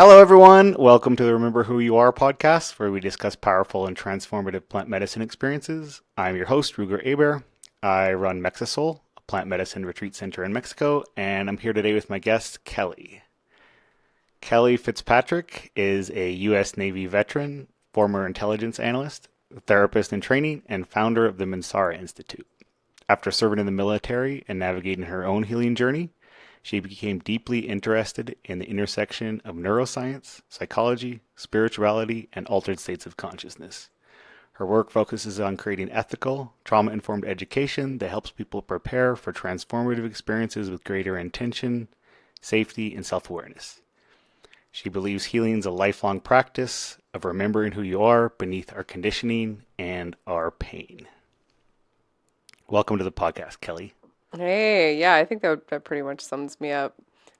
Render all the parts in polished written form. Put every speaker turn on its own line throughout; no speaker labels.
Hello, everyone. Welcome to the Remember Who You Are podcast, where we discuss powerful and transformative plant medicine experiences. I'm your host, Ruger Aber. I run Mexisoul, a plant medicine retreat center in Mexico, and I'm here today with my guest, Kelly. Kelly Fitzpatrick is a U.S. Navy veteran, former intelligence analyst, therapist in training, and founder of the Mansara Institute. After serving in the military and navigating her own healing journey, she became deeply interested in the intersection of neuroscience, psychology, spirituality, and altered states of consciousness. Her work focuses on creating ethical, trauma-informed education that helps people prepare for transformative experiences with greater intention, safety, and self-awareness. She believes healing is a lifelong practice of remembering who you are beneath our conditioning and our pain. Welcome to the podcast, Kelly.
Hey, yeah, I think that pretty much sums me up.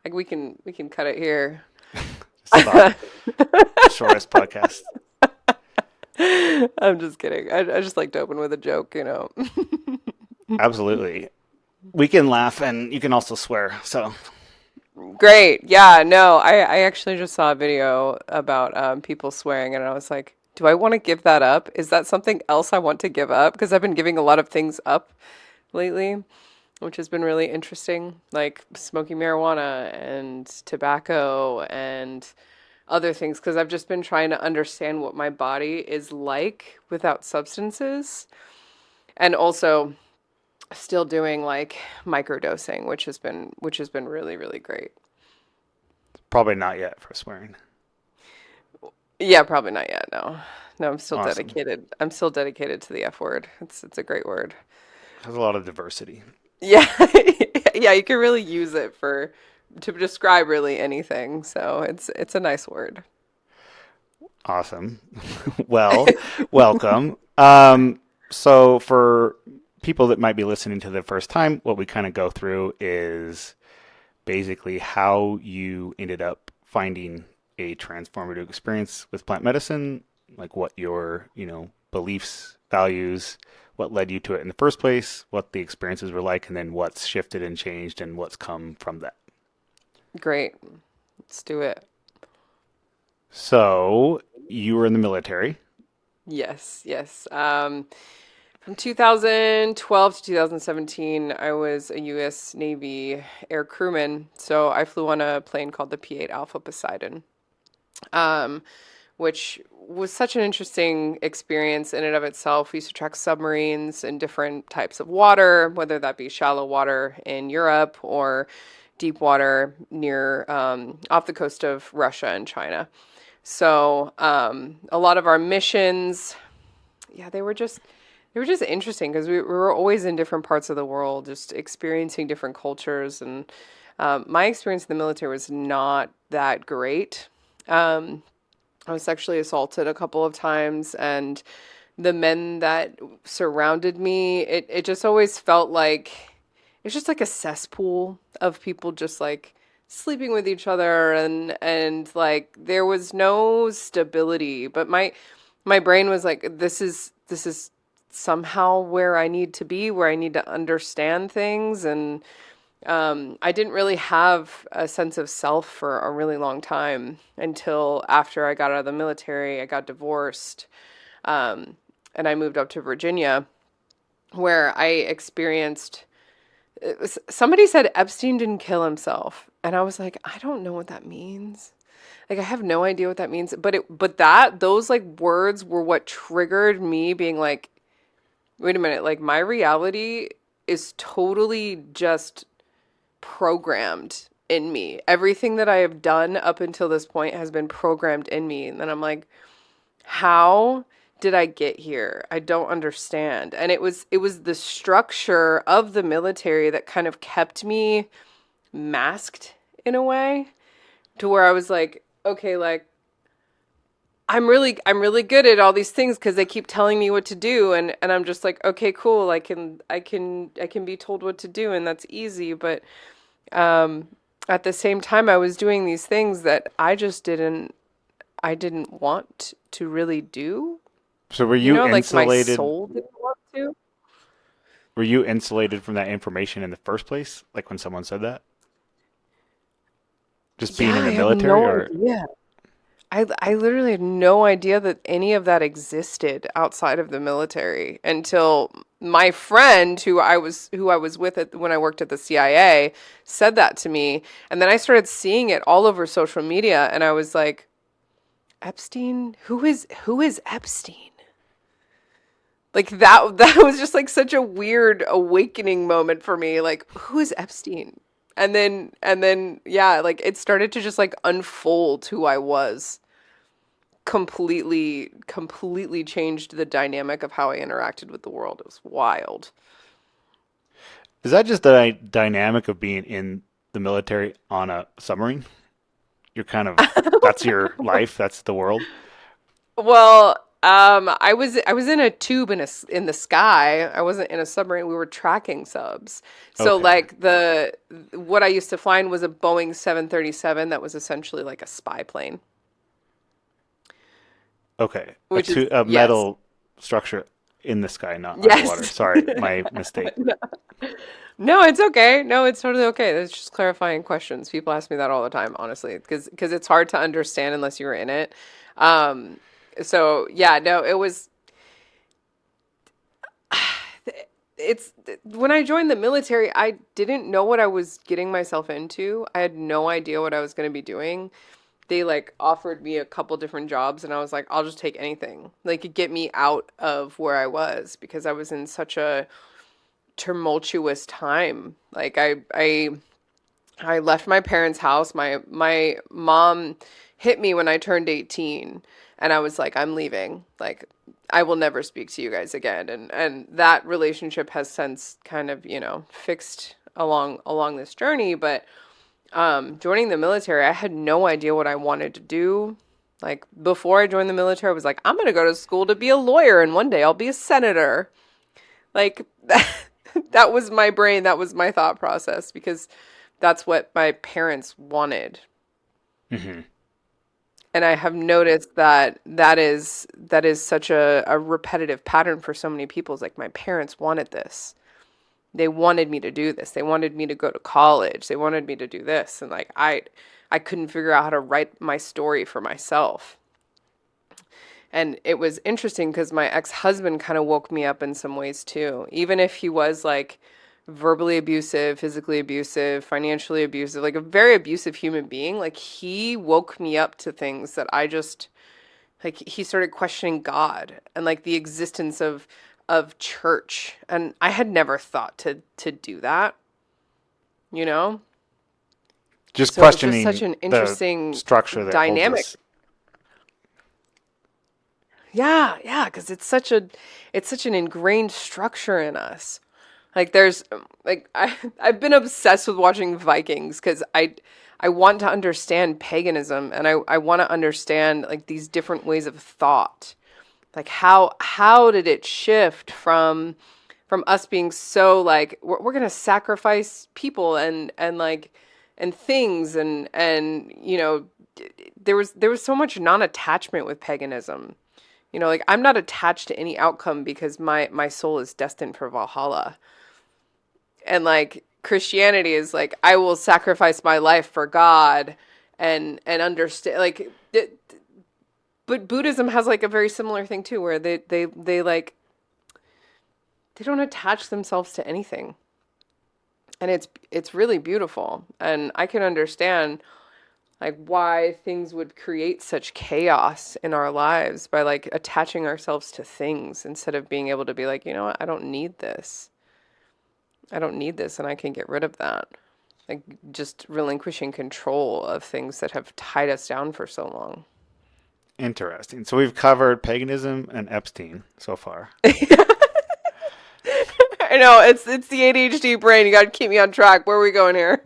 Like we can cut it here.
It's about shortest podcast.
I'm just kidding. I just like to open with a joke.
Absolutely. We can laugh and you can also swear. So,
Great. Yeah, no, I actually just saw a video about people swearing and I was like, do I want to give that up? Is that something else I want to give up? Because I've been giving a lot of things up lately, which has been really interesting, like smoking marijuana and tobacco and other things, because I've just been trying to understand what my body is like without substances, and also still doing like microdosing, which has been really, really great.
probably not yet for swearing.
Yeah, probably not yet. No. No, I'm still
Awesome.
dedicated. I'm still dedicated to the F word. It's a great word.
Has a lot of diversity.
Yeah. Yeah, you can really use it for to describe really anything. So it's a nice word.
Awesome. Well, welcome. So for people that might be listening to the first time, what we kind of go through is basically how you ended up finding a transformative experience with plant medicine, like what your, beliefs, values, what led you to it in the first place, what the experiences were like, and then what's shifted and changed and what's come from that.
Great. Let's do it.
So you were in the military.
Yes, yes. From 2012 to 2017, I was a U.S. Navy air crewman. So I flew on a plane called the P-8 Alpha Poseidon, um, which was such an interesting experience in and of itself. We used to track submarines in different types of water, whether that be shallow water in Europe or deep water near off the coast of Russia and China. So a lot of our missions, yeah, they were just interesting because we were always in different parts of the world, just experiencing different cultures. And my experience in the military was not that great. Um, I was sexually assaulted a couple of times, and the men that surrounded me, it just always felt like it's just like a cesspool of people just like sleeping with each other, and like there was no stability. But my brain was like, this is somehow where I need to be, where I need to understand things. And I didn't really have a sense of self for a really long time until after I got out of the military. I got divorced, and I moved up to Virginia, where I experienced. Somebody said Epstein didn't kill himself, and I was like, I don't know what that means. Like I have no idea what that means. But those like words were what triggered me being like, wait a minute, like my reality is totally just programmed in me. Everything that I have done up until this point has been programmed in me. And then I'm like, how did I get here? I don't understand. And it was the structure of the military that kind of kept me masked in a way to where I was like, okay, like I'm really good at all these things because they keep telling me what to do, and I'm just like, okay, cool. I can be told what to do, and that's easy. But um, at the same time, I was doing these things that I didn't want to really do.
So were
You
you
know, like my
insulated?
soul didn't want to.
Were you insulated from that information in the first place? Like when someone said that? Just
Yeah,
being in
I
the
had
military
no
or
idea. I literally had no idea that any of that existed outside of the military until my friend who I was with when I worked at the CIA said that to me, and then I started seeing it all over social media, and I was like, Epstein? Who is Epstein? Like that was just like such a weird awakening moment for me. Like, who is Epstein? And then yeah, like it started to just like unfold who I was. Completely changed the dynamic of how I interacted with the world. It was wild.
Is that just the dynamic of being in the military on a submarine? You're kind of, that's your life, that's the world.
Well, I was in a tube in the sky. I wasn't in a submarine. We were tracking subs. So
Okay.
like the what I used to fly was a Boeing 737 that was essentially like a spy plane,
Okay.
which is
A
yes.
metal structure in the sky, not underwater.
Yes.
Sorry, my mistake.
No, it's okay. No, it's totally okay. It's just clarifying questions. People ask me that all the time, honestly, because it's hard to understand unless you're in it. Um, so yeah, no, it was it's when I joined the military, I didn't know what I was getting myself into. I had no idea what I was going to be doing. They like offered me a couple different jobs and I was like, I'll just take anything. Like get me out of where I was because I was in such a tumultuous time. Like I left my parents' house. My mom hit me when I turned 18 and I was like, I'm leaving. Like I will never speak to you guys again. And that relationship has since kind of, fixed along this journey, but joining the military, I had no idea what I wanted to do. Like before I joined the military, I was like, I'm going to go to school to be a lawyer and one day I'll be a senator. Like that was my brain, that was my thought process because that's what my parents wanted.
Hmm.
And I have noticed that is such a repetitive pattern for so many people. It's like my parents wanted this. They wanted me to do this. They wanted me to go to college. They wanted me to do this. And like I couldn't figure out how to write my story for myself. And it was interesting because my ex-husband kind of woke me up in some ways too. Even if he was like verbally abusive, physically abusive, financially abusive, like a very abusive human being, like he woke me up to things that I just like he started questioning God and like the existence of church. And I had never thought to do that, you know?
Just
So it was just such
questioning
an
the
interesting
structure that holds
dynamic.
us.
Yeah, yeah, because it's such an ingrained structure in us. Like there's like I've been obsessed with watching Vikings because I want to understand paganism and I want to understand like these different ways of thought. Like how did it shift from us being so like we're gonna sacrifice people and like and things and there was so much non-attachment with paganism. Like I'm not attached to any outcome because my soul is destined for Valhalla. And like Christianity is like I will sacrifice my life for God and understand like but Buddhism has like a very similar thing too where they like they don't attach themselves to anything. And it's really beautiful and I can understand like why things would create such chaos in our lives by like attaching ourselves to things instead of being able to be like, you know what, I don't need this. I don't need this and I can get rid of that. Like just relinquishing control of things that have tied us down for so long.
Interesting. So we've covered paganism and Epstein so far.
I know it's the ADHD brain. You got to keep me on track. Where are we going here?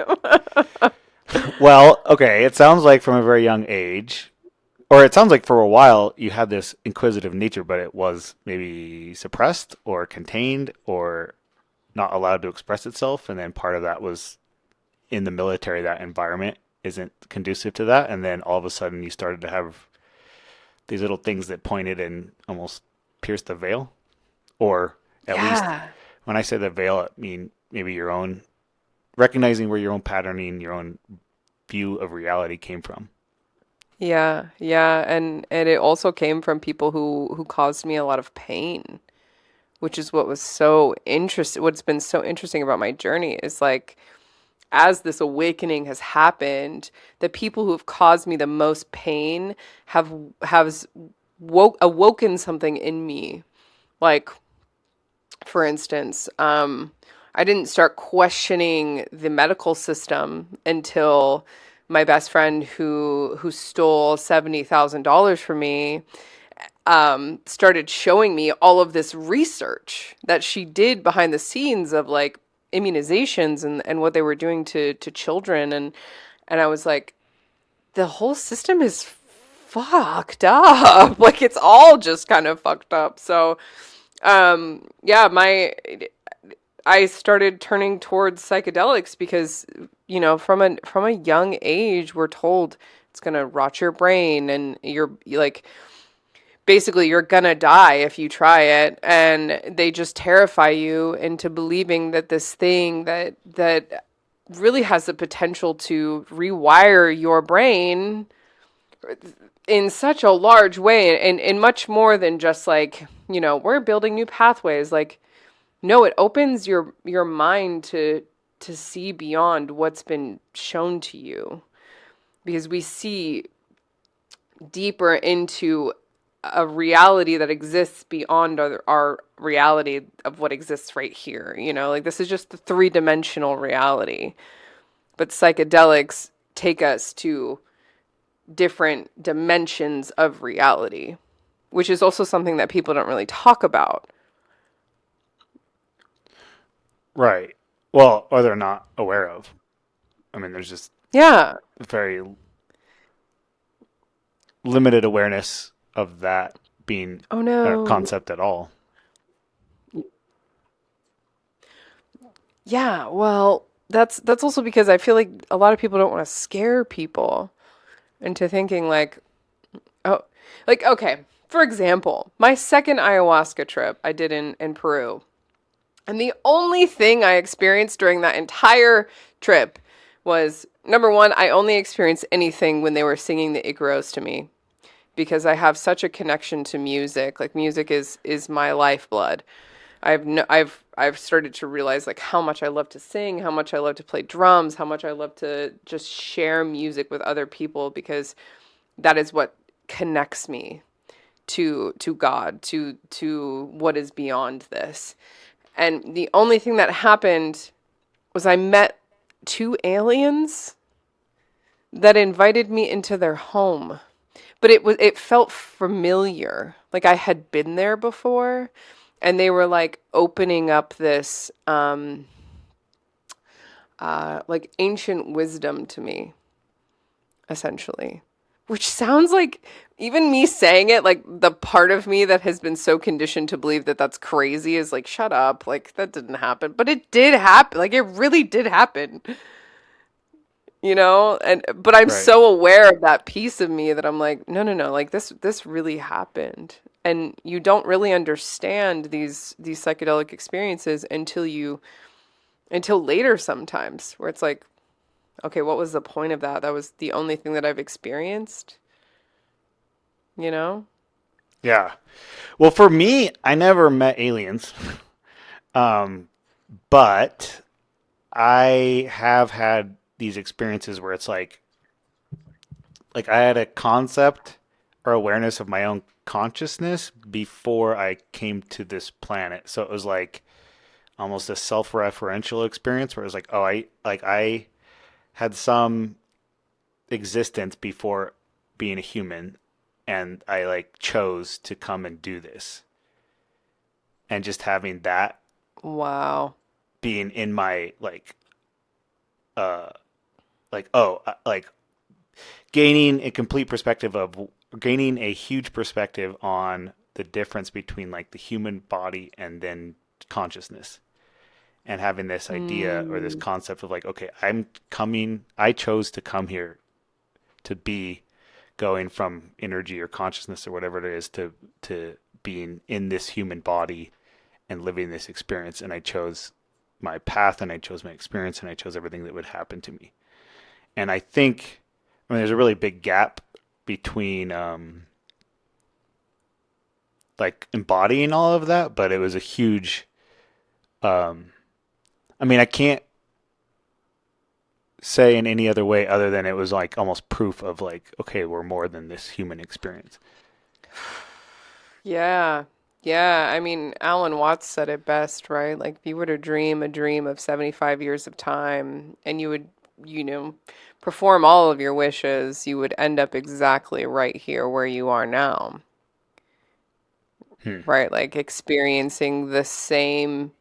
Well, okay, it sounds like from a very young age, or it sounds like for a while you had this inquisitive nature, but it was maybe suppressed or contained or not allowed to express itself. And then part of that was in the military, that environment isn't conducive to that. And then all of a sudden you started to have these little things that pointed and almost pierced the veil. Or at least
Yeah.
when I say the veil, I mean maybe your own, recognizing where your own patterning, your own view of reality came from.
Yeah, yeah, and it also came from people who caused me a lot of pain, which is what was so interesting. What's been so interesting about my journey is like as this awakening has happened, the people who have caused me the most pain have awoken something in me. Like, for instance, I didn't start questioning the medical system until my best friend who stole $70,000 from me started showing me all of this research that she did behind the scenes of like immunizations and what they were doing to children and I was like, the whole system is fucked up. Like it's all just kind of fucked up. So yeah, my I started turning towards psychedelics because, you know, from a young age, we're told it's gonna rot your brain and you're like basically you're gonna die if you try it, and they just terrify you into believing that this thing that really has the potential to rewire your brain in such a large way and much more than just like, you know, we're building new pathways. Like no, it opens your mind to see beyond what's been shown to you because we see deeper into a reality that exists beyond our reality of what exists right here. You know, like this is just the three-dimensional reality. But psychedelics take us to different dimensions of reality, which is also something that people don't really talk about.
Right. Well, or they're not aware of. I mean, there's just
Yeah.
very limited awareness of that being
Oh
a
no.
concept at all.
Yeah, well, that's also because I feel like a lot of people don't want to scare people into thinking like, oh, like okay, for example, my second ayahuasca trip I did in Peru. And the only thing I experienced during that entire trip was number one, I only experienced anything when they were singing the Icaros to me because I have such a connection to music. Like music is my lifeblood. I've started to realize like how much I love to sing, how much I love to play drums, how much I love to just share music with other people because that is what connects me to God, to what is beyond this. And the only thing that happened was I met two aliens that invited me into their home. But it felt familiar. Like I had been there before and they were like opening up this like ancient wisdom to me, essentially. Which sounds like even me saying it, like the part of me that has been so conditioned to believe that that's crazy is like, shut up. Like, that didn't happen. But it did happen. Like, it really did happen, you know? But I'm
Right.
so aware of that piece of me that I'm like, no, no, no. Like, this really happened. And you don't really understand these psychedelic experiences until later sometimes, where it's like, okay, what was the point of that? That was the only thing that I've experienced, you know?
Yeah. Well, for me, I never met aliens, um, but I have had these experiences where it's like I had a concept or awareness of my own consciousness before I came to this planet. So it was like almost a self-referential experience where it was like, oh, I had some existence before being a human, and I like chose to come and do this, and just having that
Wow.
being in my uh oh like gaining a complete perspective of gaining a huge perspective on the difference between like the human body and then consciousness, and having this idea or this
Mm.
concept of like, okay, I chose to come here to be going from energy or consciousness or whatever it is to being in this human body and living this experience, and I chose my path and I chose my experience and I chose everything that would happen to me. And I think, I mean, there's a really big gap between like embodying all of that, but it was a huge. Um, I mean, I can't say in any other way other than it was like almost proof of like, okay, we're more than this human experience.
Yeah. Yeah. I mean, Alan Watts said it best, right? Like, if you were to dream a dream of 75 years of time and you would, you know, perform all of your wishes, you would end up exactly right here where you are now,
Hmm.
right? Like experiencing the same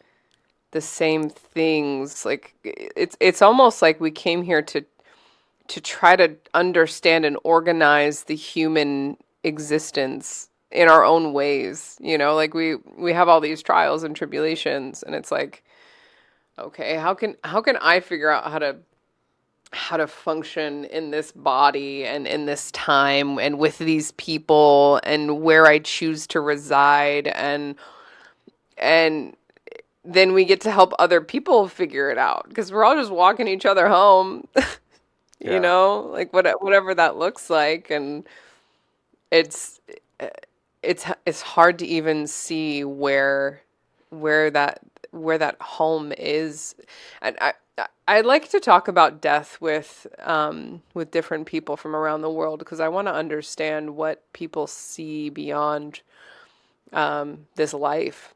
things. Like it's almost like we came here to try to understand and organize the human existence in our own ways, like we have all these trials and tribulations, and it's like, okay, how can I figure out how to function in this body and in this time and with these people and where I choose to reside, and then we get to help other people figure it out because we're all just walking each other home,
Yeah.
like whatever that looks like. And it's it's hard to even see where that where that home is. And I like to talk about death with different people from around the world because I want to understand what people see beyond this life.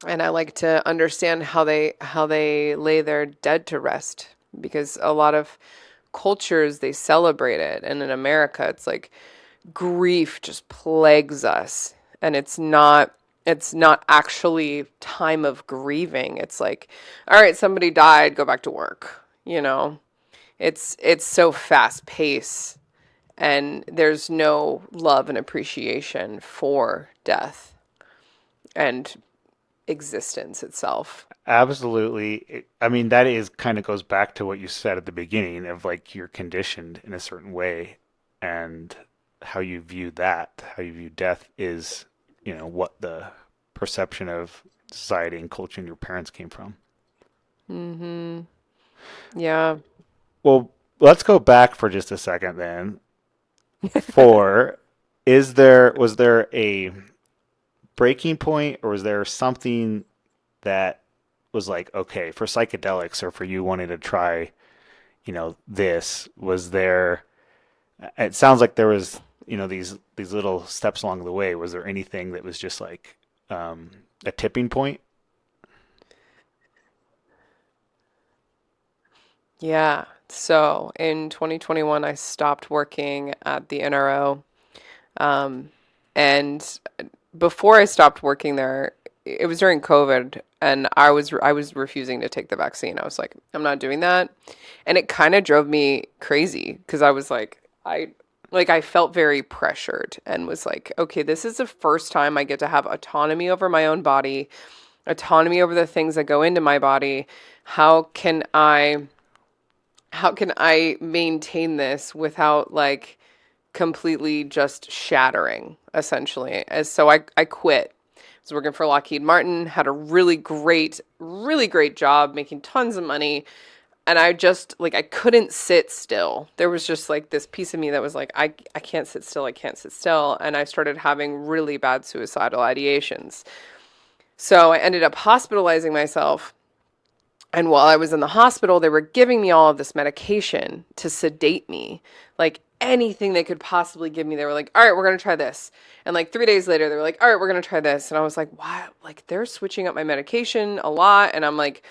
And I like to understand how they lay their dead to rest, because a lot of cultures, they celebrate it, and in America it's like grief just plagues us, and it's not actually time of grieving. It's like, all right, somebody died, go back to work. It's so fast paced, and there's no love and appreciation for death and existence itself.
Absolutely. I mean, that is kind of goes back to what you said at the beginning of like you're conditioned in a certain way, and how you view that, how you view death is, what the perception of society and culture and your parents came from.
Mm-hmm. Yeah.
Well, let's go back for just a second then. For was there a breaking point, or was there something that was like, okay, for psychedelics or for you wanting to try, this, was there, it sounds like there was, these little steps along the way. Was there anything that was just like a tipping point?
Yeah. So in 2021, I stopped working at the NRO. Um, and before I stopped working there, it was during COVID, and I was refusing to take the vaccine. I was like, I'm not doing that. And it kind of drove me crazy because I was like I felt very pressured and was like, okay, this is the first time I get to have autonomy over my own body, autonomy over the things that go into my body. How can I how can I maintain this without like completely just shattering, essentially? As so I quit. I was working for Lockheed Martin, had a really great job, making tons of money. And I just like I couldn't sit still. There was just like this piece of me that was like, I can't sit still, I can't sit still. And I started having really bad suicidal ideations. So I ended up hospitalizing myself, and while I was in the hospital, they were giving me all of this medication to sedate me. Like anything they could possibly give me, they were like, all right, we're going to try this. And like 3 days later, they were like, all right, we're going to try this. And I was like, why? Like they're switching up my medication a lot. And I'm like,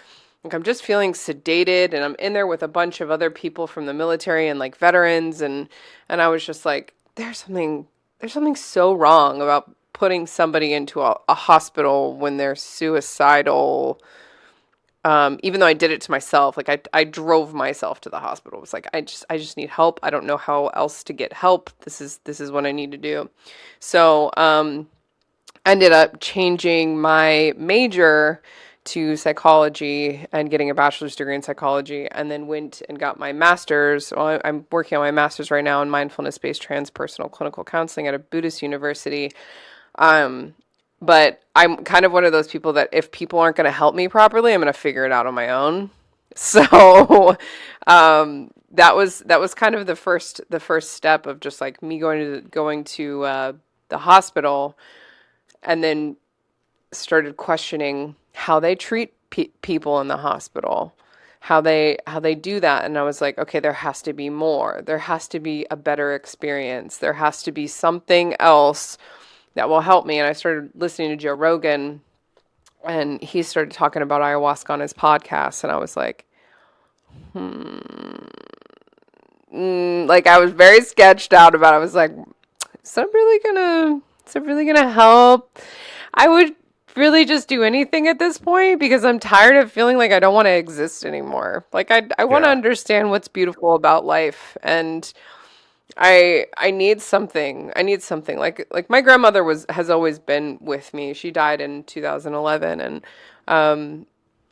I'm just feeling sedated. And I'm in there with a bunch of other people from the military and like veterans. And I was just like, there's something so wrong about putting somebody into a hospital when they're suicidal. Even though I did it to myself, like I drove myself to the hospital. It was like I just need help. I don't know how else to get help. This is what I need to do. So I ended up changing my major to psychology and getting a bachelor's degree in psychology, and then went and got my master's. Well, I'm working on my master's right now in mindfulness-based transpersonal clinical counseling at a Buddhist university. Um, but I'm kind of one of those people that if people aren't going to help me properly, I'm going to figure it out on my own. So, that was kind of the first step of just like me going to the hospital, and then started questioning how they treat people in the hospital, how they do that. And I was like, okay, there has to be more. There has to be a better experience. There has to be something else that will help me. And I started listening to Joe Rogan, and he started talking about ayahuasca on his podcast, and I was like, like I was very sketched out about it. I was like, is that really gonna help? I would really just do anything at this point because I'm tired of feeling like I don't want to exist anymore. Like I want to
Yeah.
understand what's beautiful about life, and I need something. I need something. Like my grandmother has always been with me. She died in 2011,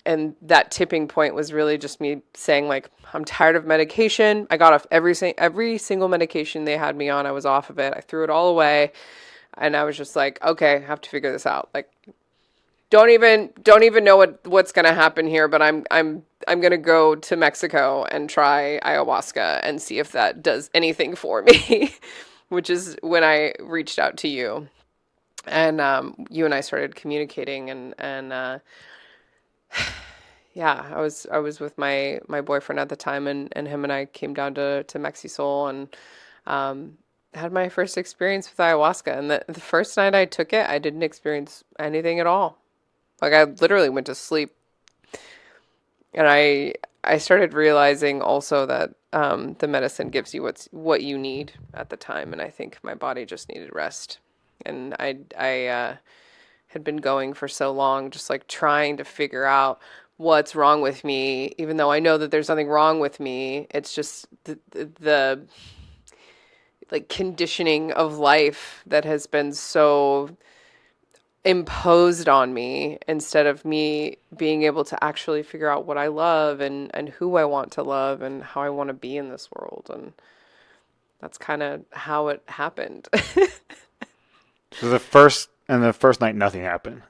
and that tipping point was really just me saying like, I'm tired of medication. I got off every single medication they had me on. I was off of it. I threw it all away, and I was just like, okay, I have to figure this out. Like, don't even know what's gonna happen here, but I'm gonna go to Mexico and try ayahuasca and see if that does anything for me, which is when I reached out to you, and you and I started communicating, and yeah, I was with my boyfriend at the time, and him and I came down to Mexisoul, and had my first experience with ayahuasca. And the first night I took it, I didn't experience anything at all. Like I literally went to sleep, and I started realizing also that the medicine gives you what you need at the time, and I think my body just needed rest, and I had been going for so long, just like trying to figure out what's wrong with me, even though I know that there's nothing wrong with me. It's just the like conditioning of life that has been so imposed on me, instead of me being able to actually figure out what I love, and who I want to love, and how I want to be in this world. And that's kind of how it happened.
So the first night, nothing happened.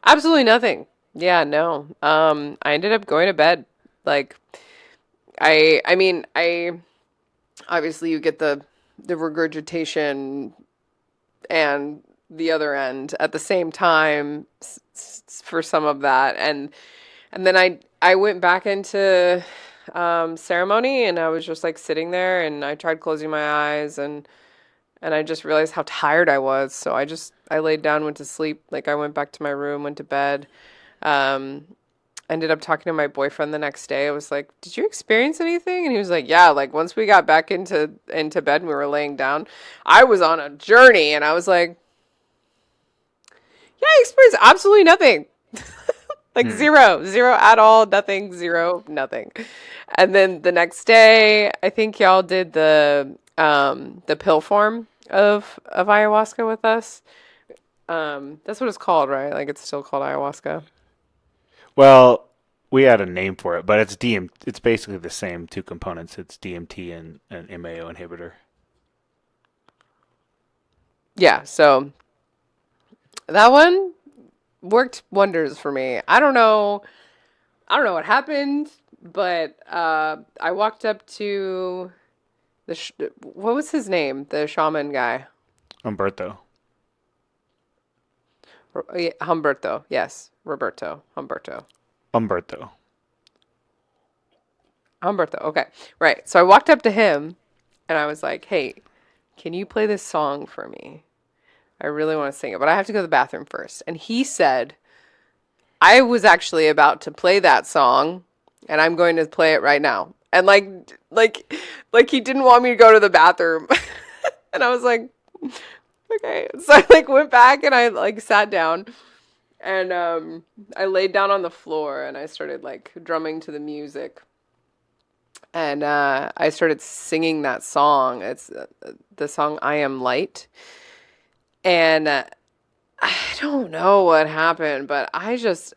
Absolutely nothing. Yeah, no. I ended up going to bed. Like I mean, I obviously you get the regurgitation and the other end at the same time, for some of that, and then I went back into ceremony, and I was just like sitting there, and I tried closing my eyes, and I just realized how tired I was, so I laid down, went to sleep. Like I went back to my room, went to bed. um Ended up talking to my boyfriend the next day. I was like, "Did you experience anything?" And he was like, "Yeah, like once we got back into bed and we were laying down, I was on a journey." And I was like, "Yeah, I experienced absolutely nothing." Like
Hmm.
zero, zero at all, nothing, zero, nothing. And then the next day, I think y'all did the pill form of ayahuasca with us. That's what it's called, right? Like it's still called ayahuasca.
Well, we had a name for it, but it's DM. It's basically the same two components. It's DMT and an MAO inhibitor.
Yeah, so that one worked wonders for me. I don't know what happened, but I walked up to what was his name? The shaman guy.
Umberto.
Humberto. Yes, Roberto. Humberto.
Umberto.
Humberto. Okay. Right. So I walked up to him, and I was like, "Hey, can you play this song for me? I really want to sing it, but I have to go to the bathroom first." And he said, "I was actually about to play that song, and I'm going to play it right now." And like he didn't want me to go to the bathroom. And I was like, "Okay." So I like went back, and I like sat down, and I laid down on the floor, and I started like drumming to the music. And I started singing that song. It's the song "I Am Light." And I don't know what happened, but I just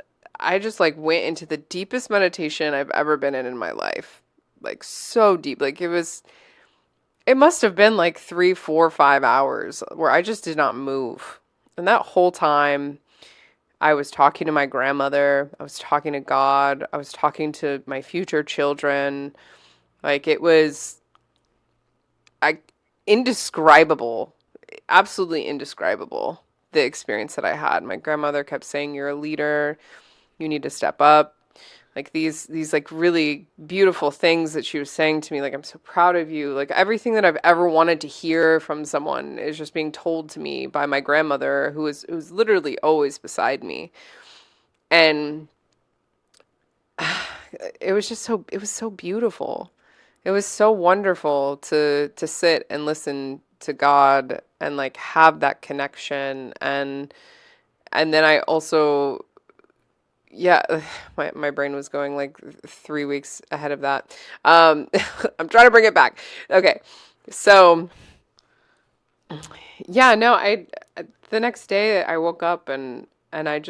like went into the deepest meditation I've ever been in my life. Like so deep. Like it must have been like 3, 4, 5 hours where I just did not move. And that whole time I was talking to my grandmother. I was talking to God. I was talking to my future children. Like it was I indescribable, absolutely indescribable the experience that I had. My grandmother kept saying, "You're a leader. You need to step up." Like these like really beautiful things that she was saying to me, like, "I'm so proud of you." Like everything that I've ever wanted to hear from someone is just being told to me by my grandmother, who was literally always beside me. And it was so beautiful. It was so wonderful to sit and listen to God and like have that connection. And then I also, yeah, my brain was going like 3 weeks ahead of that. I'm trying to bring it back. Okay. So, yeah, no, the next day I woke up and I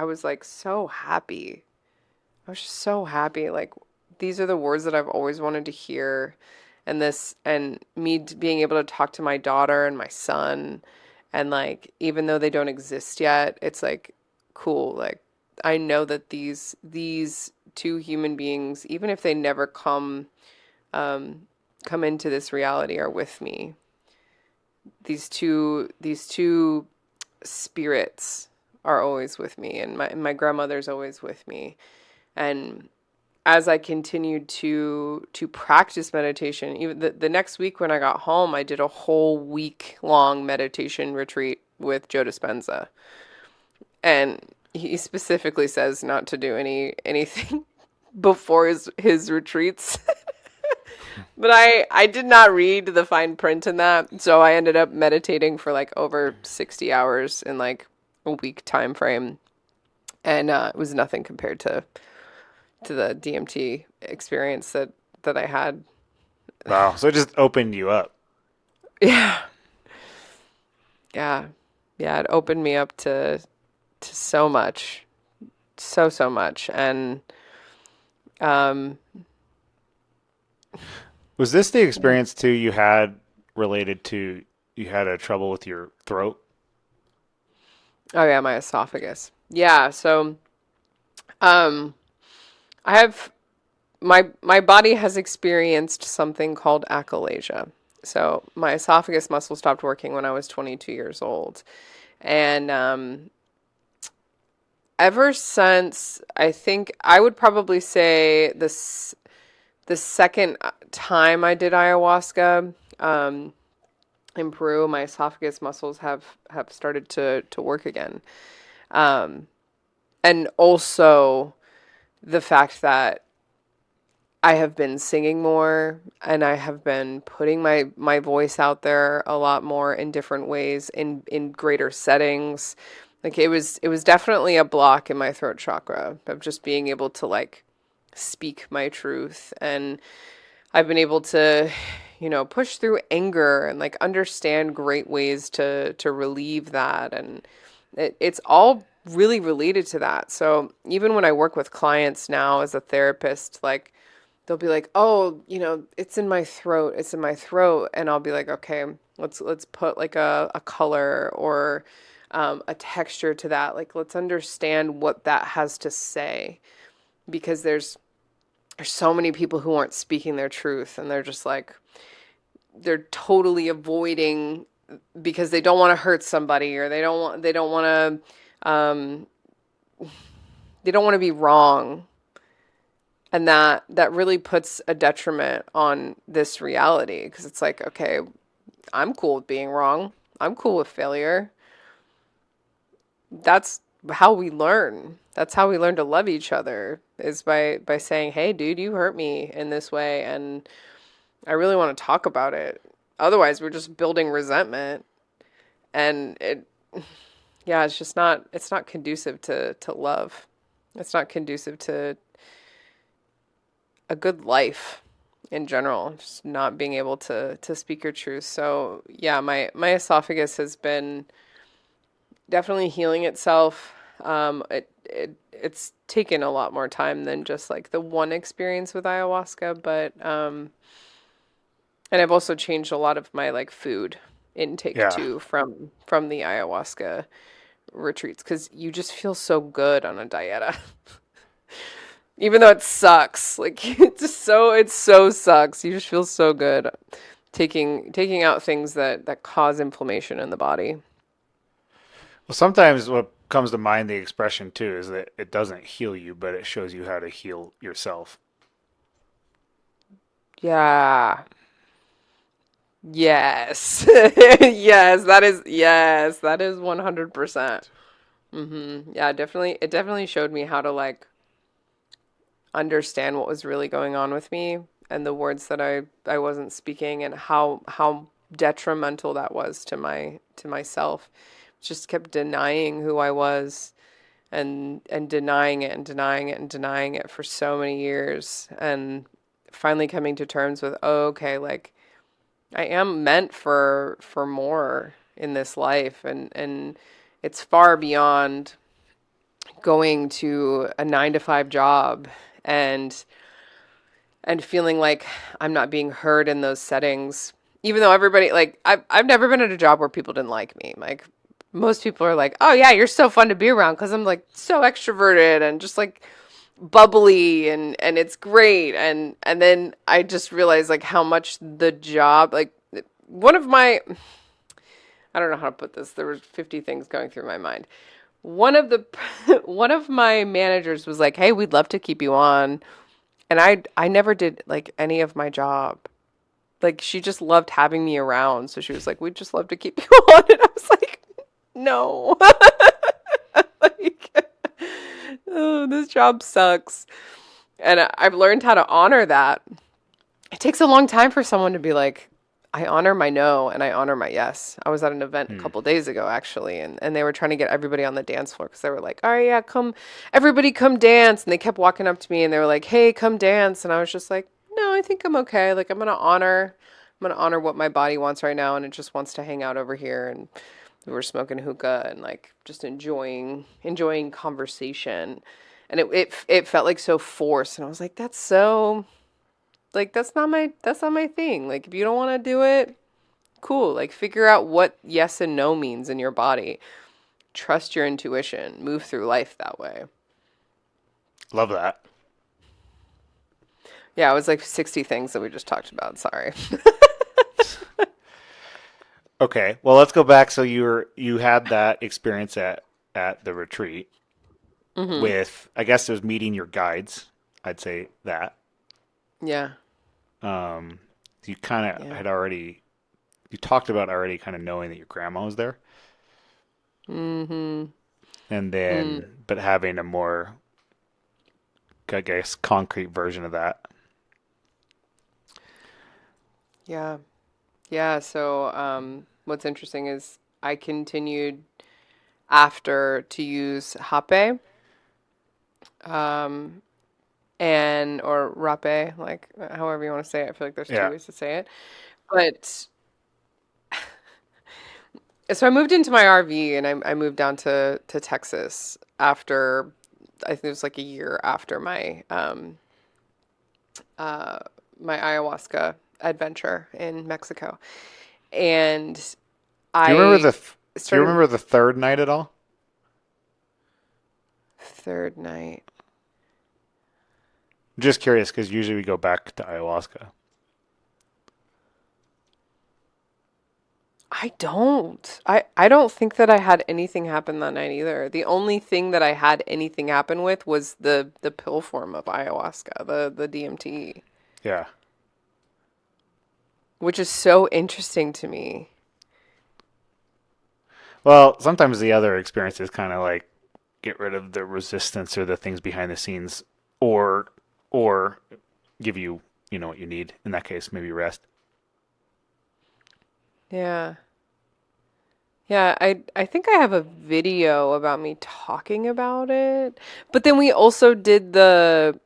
was like so happy. I was just so happy. Like these are the words that I've always wanted to hear, and me being able to talk to my daughter and my son, and like even though they don't exist yet, it's like cool. Like I know that these two human beings, even if they never um, come into this reality, are with me. These two spirits are always with me, and my grandmother's always with me. And as I continued to practice meditation, even the next week when I got home, I did a whole week long meditation retreat with Joe Dispenza. And he specifically says not to do anything before his retreats. But I did not read the fine print in that, so I ended up meditating for like over 60 hours in like a week time frame, and it was nothing compared to the DMT experience that I had.
Wow. So it just opened you up.
Yeah, yeah, yeah. It opened me up to so much, so much, and um,
Was this the experience too you had related to you had a trouble with your throat?
oh yeah, my esophagus. Yeah, so um, I have my body has experienced something called achalasia. So my esophagus muscle stopped working when I was 22 years old, and ever since, I think I would probably say the second time I did ayahuasca in Peru, my esophagus muscles have started to work again. Um, and also the fact that I have been singing more and I have been putting my voice out there a lot more in different ways in greater settings. Like it was definitely a block in my throat chakra of just being able to like speak my truth, and I've been able to push through anger and like understand great ways to relieve that, and it's all really related to that. So even when I work with clients now as a therapist, like they'll be like, "Oh, it's in my throat. It's in my throat." And I'll be like, "Okay, let's put like a color or a texture to that. Like let's understand what that has to say, because there's so many people who aren't speaking their truth, and they're just like they're totally avoiding because they don't want to hurt somebody, or um they don't want to be wrong, and that really puts a detriment on this reality, because it's like, okay, I'm cool with being wrong. I'm cool with failure. That's how we learn. That's how we learn to love each other, is by saying, "Hey, dude, you hurt me in this way, and I really want to talk about it." Otherwise, we're just building resentment, and yeah, it's not conducive to love. It's not conducive to a good life in general, just not being able to speak your truth. So yeah, my esophagus has been definitely healing itself. It's taken a lot more time than just like the one experience with ayahuasca, but and I've also changed a lot of my like food intake
Yeah.
too from the ayahuasca retreats because you just feel so good on a dieta. Even though it sucks. Like it so sucks. You just feel so good taking out things that cause inflammation in the body.
Well, sometimes what comes to mind, the expression too, is that it doesn't heal you, but it shows you how to heal yourself.
Yeah. Yes. Yes, that is 100%. Yeah, definitely it definitely showed me how to like understand what was really going on with me and the words that I wasn't speaking and how detrimental that was to myself. Just kept denying who I was and denying it and denying it and denying it for so many years and finally coming to terms with, oh, okay, like I am meant for more in this life and it's far beyond going to a 9 to 5 job and feeling like I'm not being heard in those settings. Even though everybody like I've never been at a job where people didn't like me. Like most people are like, "Oh yeah, you're so fun to be around" because I'm like so extroverted and just like bubbly and it's great and then I just realized like how much the job like one of my I don't know how to put this. There were 50 things going through my mind. One of the one of my managers was like, "Hey, we'd love to keep you on." And I never did like any of my job. Like she just loved having me around. So she was like, "We'd just love to keep you on." And I was like, "No." Like, oh, this job sucks. And I've learned how to honor that. It takes a long time for someone to be like, I honor my no and I honor my yes. I was at an event a
Hmm.
couple days ago actually, and they were trying to get everybody on the dance floor because they were like, "All right, yeah, come, everybody come dance." And they kept walking up to me and they were like, "Hey, come dance." And I was just like, "No, I think I'm okay. Like I'm gonna honor what my body wants right now, and it just wants to hang out over here." And we were smoking hookah and like just enjoying conversation, and it felt like so forced, and I was like, "That's so." Like that's not my thing. Like if you don't want to do it, cool. Like figure out what yes and no means in your body. Trust your intuition. Move through life that way.
Love that.
Yeah, it was like 60 things that we just talked about. Sorry.
Okay, well, let's go back. So you had that experience at the retreat
Mhm.
with, I guess, it was meeting your guides. I'd say that.
Yeah.
Um, you kind of
Yeah.
had already you talked about already kind of knowing that your grandma was there,
Mhm.
and
Mm.
then but having a more, I guess, concrete version of that.
Yeah. Yeah, so what's interesting is I continued after to use Hape um and or Rape, like however you want to say it. I feel like there's two
Yeah.
ways to say it. But so I moved into my RV and I moved down to Texas after I think it was like a year after uh my ayahuasca adventure in Mexico. And
Do you remember
I
do you
started
remember the third night at all?
third night.
I'm just curious because usually we go back to ayahuasca.
I don't think that I had anything happen that night either. The only thing that I had anything happen with was the pill form of ayahuasca, the DMT,
Yeah.
which is so interesting to me.
Well, sometimes the other experiences kind of like get rid of the resistance or the things behind the scenes, or or give you what you need. In that case, maybe rest.
Yeah. Yeah, I think I have a video about me talking about it. But then we also did the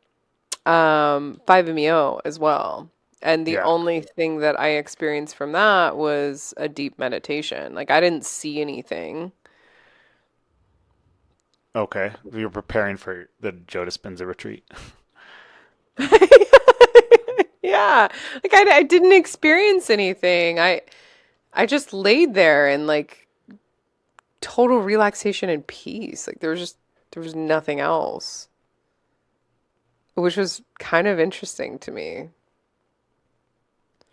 5-MeO as well. And the
Yeah.
only thing that I experienced from that was a deep meditation. Like I didn't see anything.
Okay. You're preparing for the Joe Dispenza retreat.
Yeah. Like I didn't experience anything. I just laid there and like total relaxation and peace. Like there was nothing else, which was kind of interesting to me.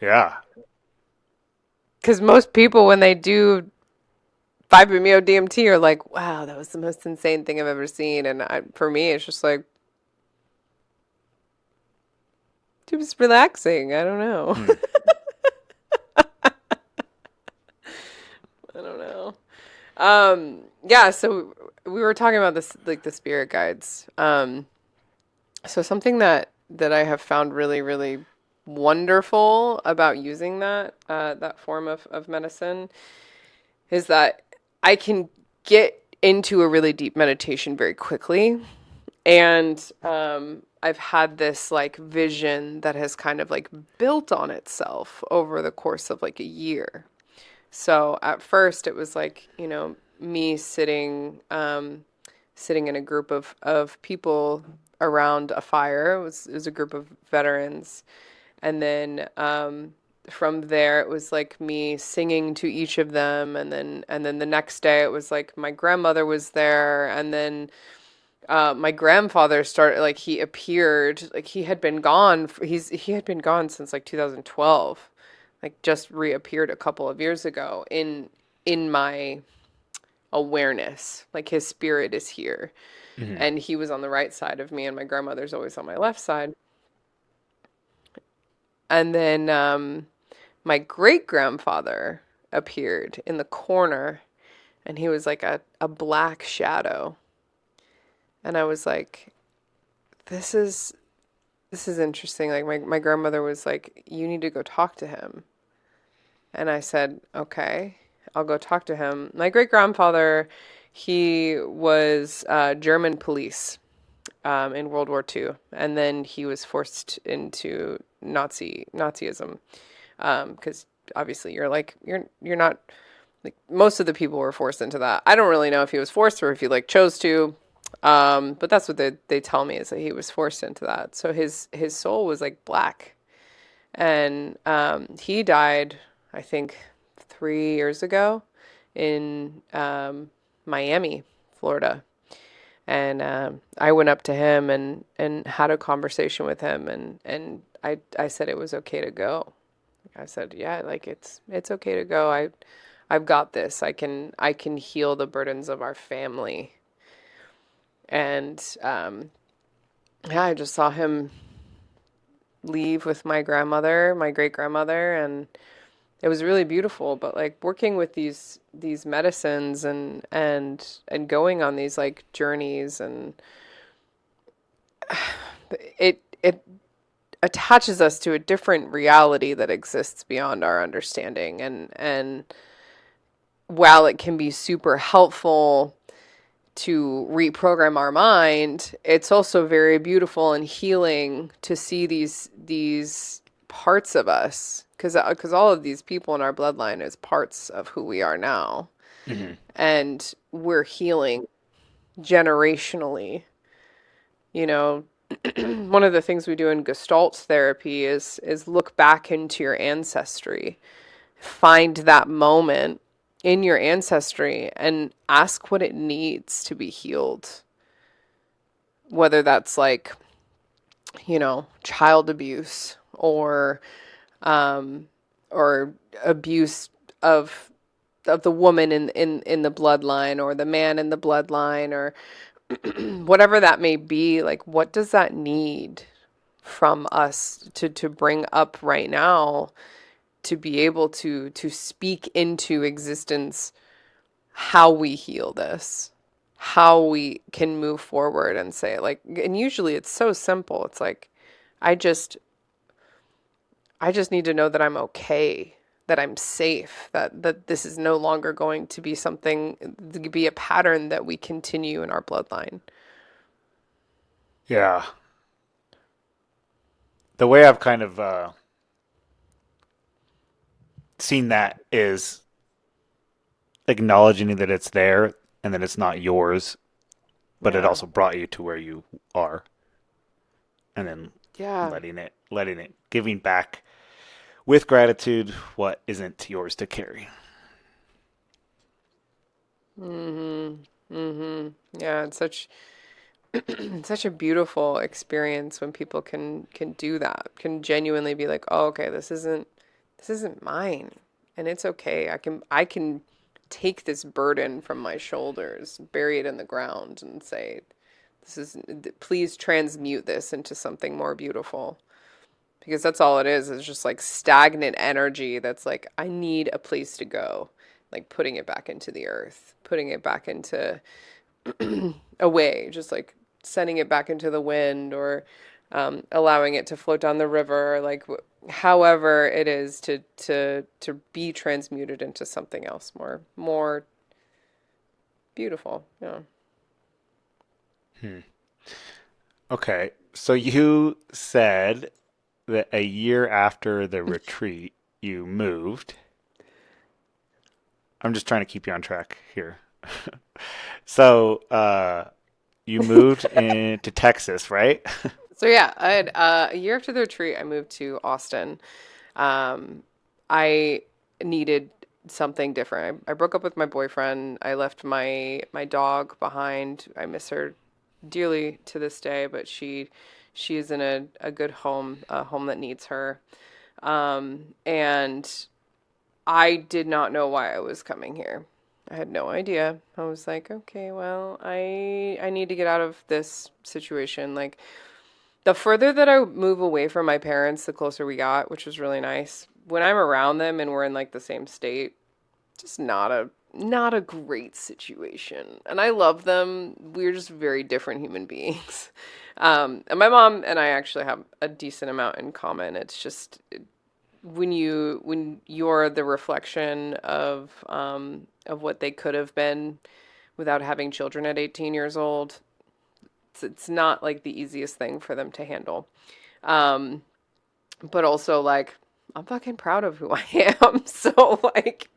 Yeah.
Because most people, when they do 5-MeO DMT, are like, "Wow, that was the most insane thing I've ever seen." And for me, it's just like it was relaxing. I don't know.
Hmm.
I don't know. Yeah. So we were talking about this, like the spirit guides. So something that I have found really, really wonderful about using that form of medicine is that I can get into a really deep meditation very quickly. And I've had this like vision that has kind of like built on itself over the course of like a year. So at first it was like, me sitting in a group of people around a fire. It was a group of veterans. And then from there it was like me singing to each of them, and then the next day it was like my grandmother was there, and then my grandfather started, like he appeared, like he had been gone he had been gone since like 2012, like just reappeared a couple of years ago in my awareness, like his spirit is here.
Hmm.
And he was on the right side of me, and my grandmother's always on my left side. And then my great grandfather appeared in the corner, and he was like a black shadow. And I was like, this is this is interesting. Like my grandmother was like, you need to go talk to him. And I said, okay, I'll go talk to him. My great grandfather, he was German police in World War II, and then he was forced into Nazism, because obviously you're not, like most of the people were forced into that. I don't really know if he was forced or if he like chose to, but that's what they tell me, is that he was forced into that. So his soul was like black, and he died, I think, 3 years ago in Miami, Florida. And I went up to him and had a conversation with him, and I said it was okay to go. I said, yeah, like it's okay to go. I've got this. I can heal the burdens of our family. And yeah, I just saw him leave with my grandmother, my great grandmother, and it was really beautiful. But like working with these medicines and going on these like journeys, and it attaches us to a different reality that exists beyond our understanding. And while it can be super helpful to reprogram our mind, it's also very beautiful and healing to see these parts of us, because all of these people in our bloodline is parts of who we are now,
Hmm.
and we're healing generationally. You know, one of the things we do in Gestalt therapy is look back into your ancestry, find that moment in your ancestry and ask what it needs to be healed. Whether that's like, child abuse, um, or abuse of of the woman in the bloodline, or the man in the bloodline, or whatever that may be. Like, what does that need from us to bring up right now, to be able to speak into existence how we heal this, how we can move forward and say, like, and usually it's so simple. It's like, I just I just need to know that I'm okay, that I'm safe, that this is no longer going to be something, to be a pattern that we continue in our bloodline.
Yeah. The way I've kind of seen that is acknowledging that it's there and that it's not yours, but it
Yeah.
also brought you to where you are, and then
Yeah.
giving back with gratitude what isn't yours to carry.
Mm-hmm. Mm-hmm. Yeah, it's such such a beautiful experience when people can do that, can genuinely be like, oh, okay, this isn't mine, and it's okay. I can take this burden from my shoulders, bury it in the ground, and say, this is please transmute this into something more beautiful. Because that's all it is just like stagnant energy that's like, I need a place to go. Like putting it back into the earth, putting it back into away, just like sending it back into the wind or allowing it to float down the river, like however it is to be transmuted into something else more beautiful. Yeah.
Hmm. Okay. So you said that a year after the retreat, you moved. I'm just trying to keep you on track here. So, you moved into Texas, right?
So yeah, I had a year after the retreat, I moved to Austin. Um, I needed something different. I broke up with my boyfriend. I left my dog behind. I miss her dearly to this day, but she is in a good home, a home that needs her. And I did not know why I was coming here. I had no idea. I was like, okay, well, I need to get out of this situation. Like the further that I move away from my parents, the closer we got, which was really nice. When I'm around them and we're in like the same state, just not a great situation. And I love them. We're just very different human beings. And my mom and I actually have a decent amount in common. It's just when you're the reflection of what they could have been without having children at 18 years old, it's not like the easiest thing for them to handle. Um, but also like I'm fucking proud of who I am. So like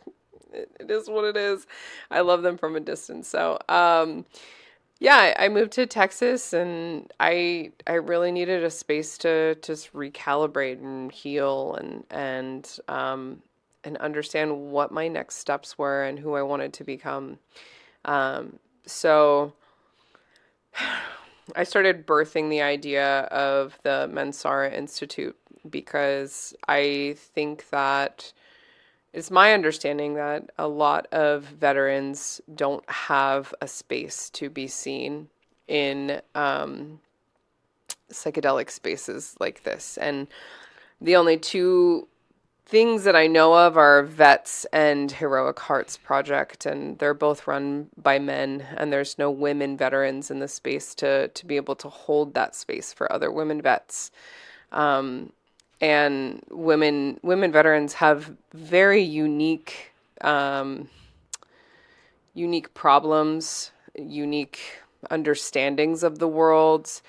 it is what it is. I love them from a distance. So yeah, I moved to Texas and I really needed a space to just recalibrate and heal and understand what my next steps were and who I wanted to become. So I started birthing the idea of the Mansara Institute because I think that it's my understanding that a lot of veterans don't have a space to be seen in psychedelic spaces like this. And the only two things that I know of are Vets and Heroic Hearts Project, and they're both run by men, and there's no women veterans in the space to be able to hold that space for other women vets. And women veterans have very um, unique problems, unique understandings of the world.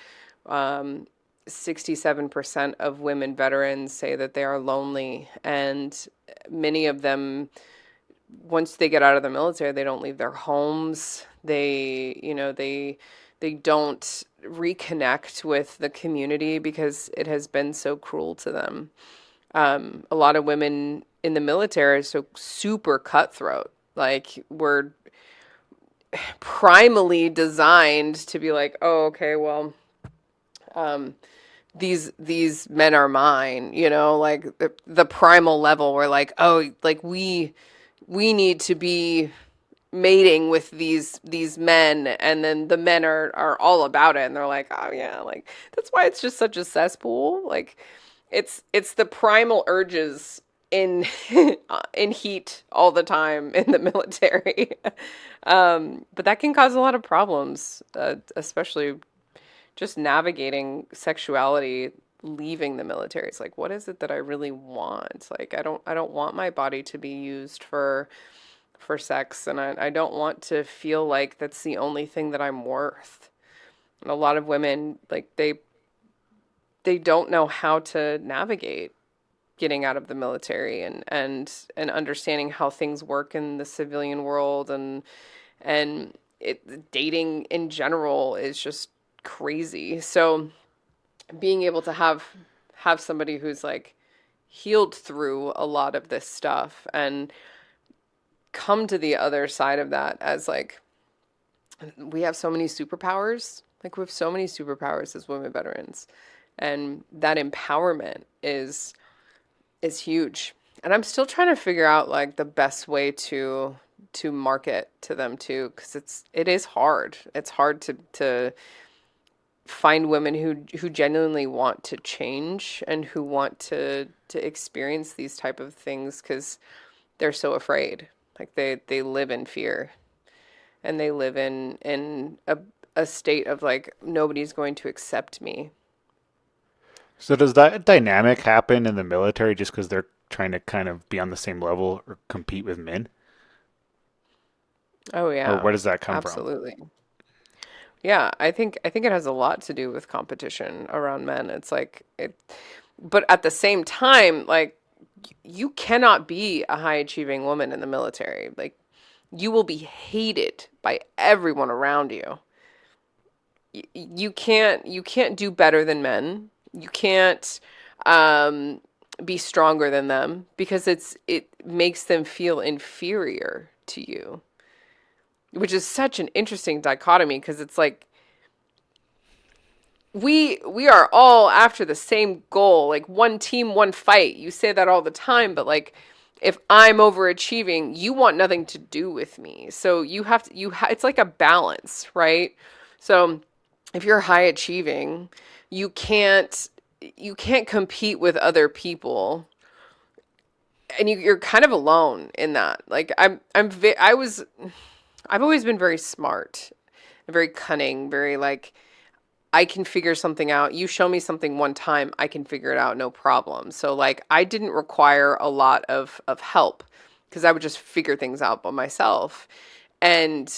67% of women veterans say that they are lonely, and many of them, once they get out of the military, they don't leave their homes. They don't reconnect with the community because it has been so cruel to them. A lot of women in the military are so super cutthroat. Like we're primally designed to be like, oh, okay, well, these men are mine, like the primal level. We're like, oh, like we need to be mating with these men, and then the men are all about it, and they're like, oh yeah, like that's why it's just such a cesspool. Like it's the primal urges in in heat all the time in the military. But that can cause a lot of problems, especially just navigating sexuality leaving the military. It's like, what is it that I really want? Like I don't want my body to be used for sex, and I don't want to feel like that's the only thing that I'm worth. And a lot of women, like they don't know how to navigate getting out of the military and understanding how things work in the civilian world, and dating in general is just crazy. So being able to have somebody who's like healed through a lot of this stuff and come to the other side of that as like we have so many superpowers. Like we have so many superpowers as women veterans. And that empowerment is huge. And I'm still trying to figure out like the best way to market to them too, because it is hard. It's hard to find women who genuinely want to change and who want to experience these type of things because they're so afraid. Like they live in fear and they live in a state of like nobody's going to accept me.
So does that dynamic happen in the military just because they're trying to kind of be on the same level or compete with men?
Oh
Or
yeah,
where does that come from?
absolutely. Yeah, I think it has a lot to do with competition around men. It's like it, but at the same time, like you cannot be a high achieving woman in the military. Like you will be hated by everyone around you. You can't do better than men. You can't um, be stronger than them because it makes them feel inferior to you, which is such an interesting dichotomy because it's like we are all after the same goal, like one team, one fight. You say that all the time, but like if I'm overachieving, you want nothing to do with me. So you have to it's like a balance, right? So if you're high achieving, you can't you can't compete with other people and you're kind of alone in that. Like I've always been very smart, very cunning, very like I can figure something out. You show me something one time, I can figure it out, no problem. So like I didn't require a lot of help because I would just figure things out by myself. And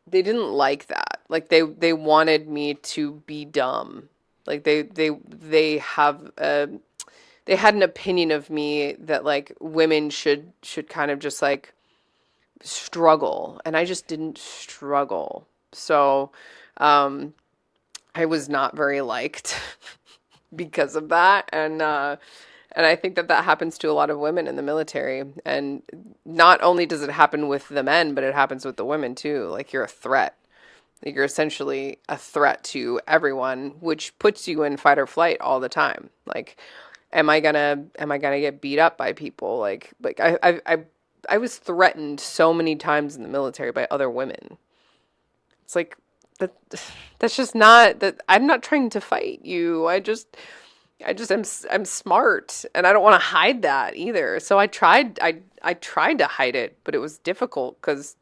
they didn't like that. Like they wanted me to be dumb. Like they had an opinion of me that like women should kind of just like struggle, and I just didn't struggle. So um I was not very liked because of that, and I think that that happens to a lot of women in the military. And not only does it happen with the men, but it happens with the women too. Like you're a threat. Like you're essentially a threat to everyone, which puts you in fight or flight all the time. Like, am I gonna get beat up by people? Like I was threatened so many times in the military by other women. It's like that that's just not that I'm not trying to fight you. I'm smart and I don't want to hide that either. So I tried to hide it, but it was difficult cuz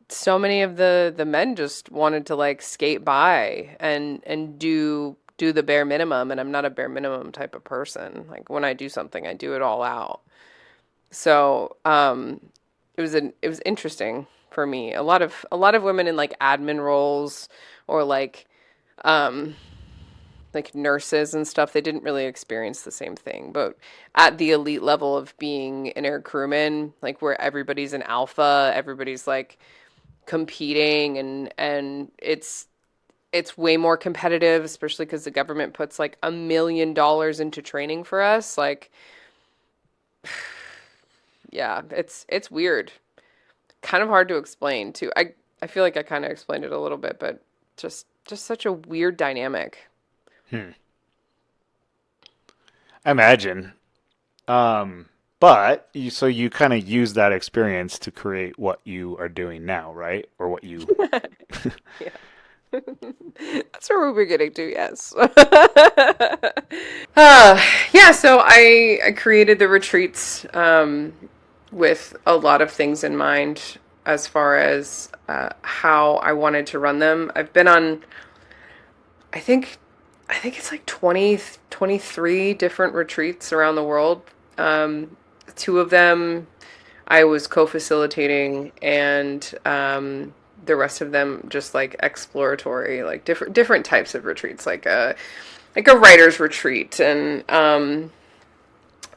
so many of the men just wanted to like skate by and do the bare minimum, and I'm not a bare minimum type of person. Like when I do something, I do it all out. So, it was interesting for me. A lot of women in like admin roles or um like nurses and stuff, they didn't really experience the same thing. But at the elite level of being an air crewman, like where everybody's an alpha, everybody's like competing and it's way more competitive, especially because the government puts like $1 million into training for us. Like, yeah, it's weird. Kind of hard to explain too. I feel like I kind of explained it a little bit, but just such a weird dynamic.
Hmm. I imagine. Um, but you kind of use that experience to create what you are doing now, right? Or what you.
Yeah. That's where we're getting to, yes. Yeah, so I created the retreats with a lot of things in mind as far as how I wanted to run them. I've been on, I think, I think it's like 20, 23 different retreats around the world. Two of them I was co-facilitating, and the rest of them just like exploratory, like different types of retreats, like a writer's retreat and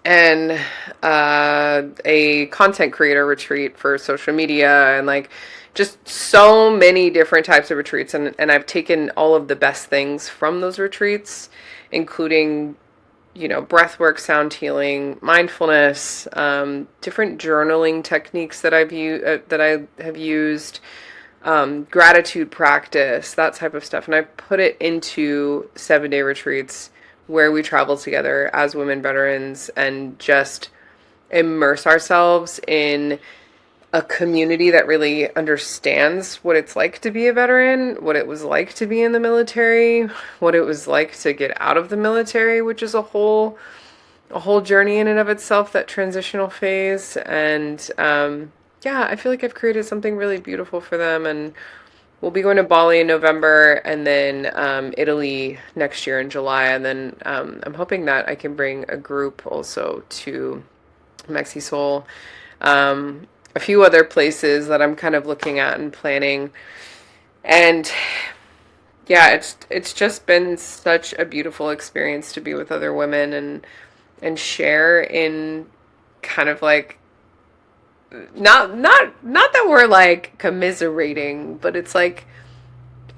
a content creator retreat for social media, and like just so many different types of retreats. And I've taken all of the best things from those retreats, including breath work, sound healing, mindfulness, different journaling techniques that I have used, gratitude practice, that type of stuff. And I put it into 7-day retreats where we travel together as women veterans and just immerse ourselves in a community that really understands what it's like to be a veteran, what it was like to be in the military, what it was like to get out of the military, which is a whole journey in and of itself, that transitional phase. And yeah, I feel like I've created something really beautiful for them. And we'll be going to Bali in November, and then Italy next year in July. And then I'm hoping that I can bring a group also to Mexisoul. A few other places that I'm kind of looking at and planning. And yeah, it's just been such a beautiful experience to be with other women and share in kind of like not that we're like commiserating, but it's like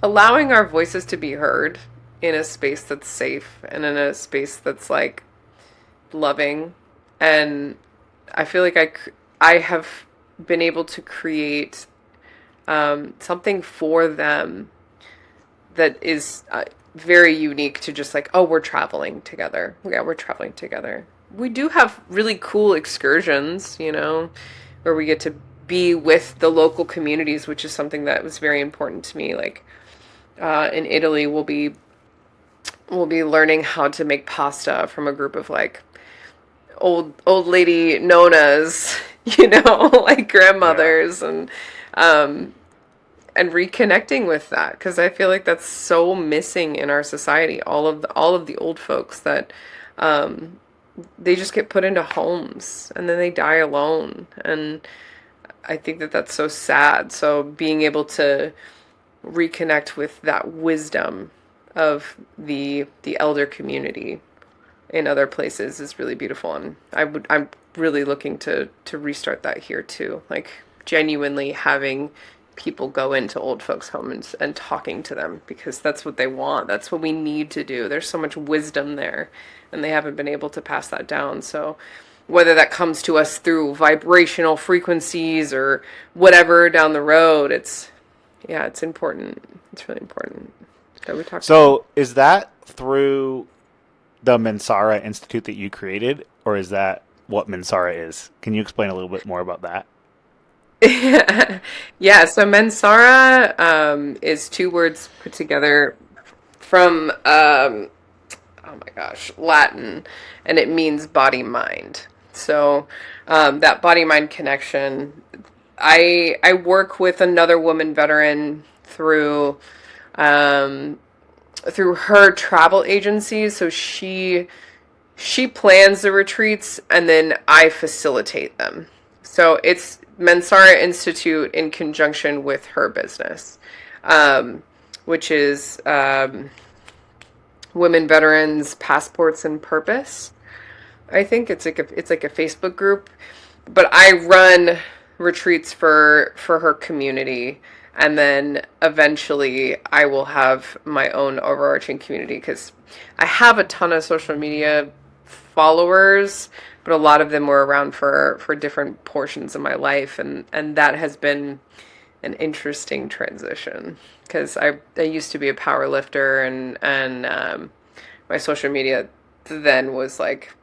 allowing our voices to be heard in a space that's safe and in a space that's like loving. And I feel like I have been able to create something for them that is very unique to just like, oh, we're traveling together. Yeah, we're traveling together. We do have really cool excursions, where we get to be with the local communities, which is something that was very important to me. Like in Italy, we'll be learning how to make pasta from a group of like old lady nonas, like
Yeah.
grandmothers, and reconnecting with that, because I feel like that's so missing in our society. All of the old folks that they just get put into homes and then they die alone, and I think that that's so sad. So being able to reconnect with that wisdom of the elder community in other places is really beautiful, and I'm really looking to restart that here too. Like genuinely having people go into old folks' homes and talking to them, because that's what they want. That's what we need to do. There's so much wisdom there, and they haven't been able to pass that down. So whether that comes to us through vibrational frequencies or whatever down the road, it's important. It's really important that we talk to them.
So is that through the Mansara Institute that you created, or is that what Mansara is? Can you explain a little bit more about that?
Yeah, so Mansara is two words put together from oh my gosh, Latin, and it means body mind. So that body mind connection. I work with another woman veteran um, through her travel agency. So she plans the retreats and then I facilitate them. So it's Mansara Institute in conjunction with her business, um, which is Women Veterans Passports and Purpose. I think it's like a Facebook group, but I run retreats for her community, and then eventually I will have my own overarching community, because I have a ton of social media followers, but a lot of them were around for different portions of my life, and that has been an interesting transition, because I used to be a power lifter, and my social media then was like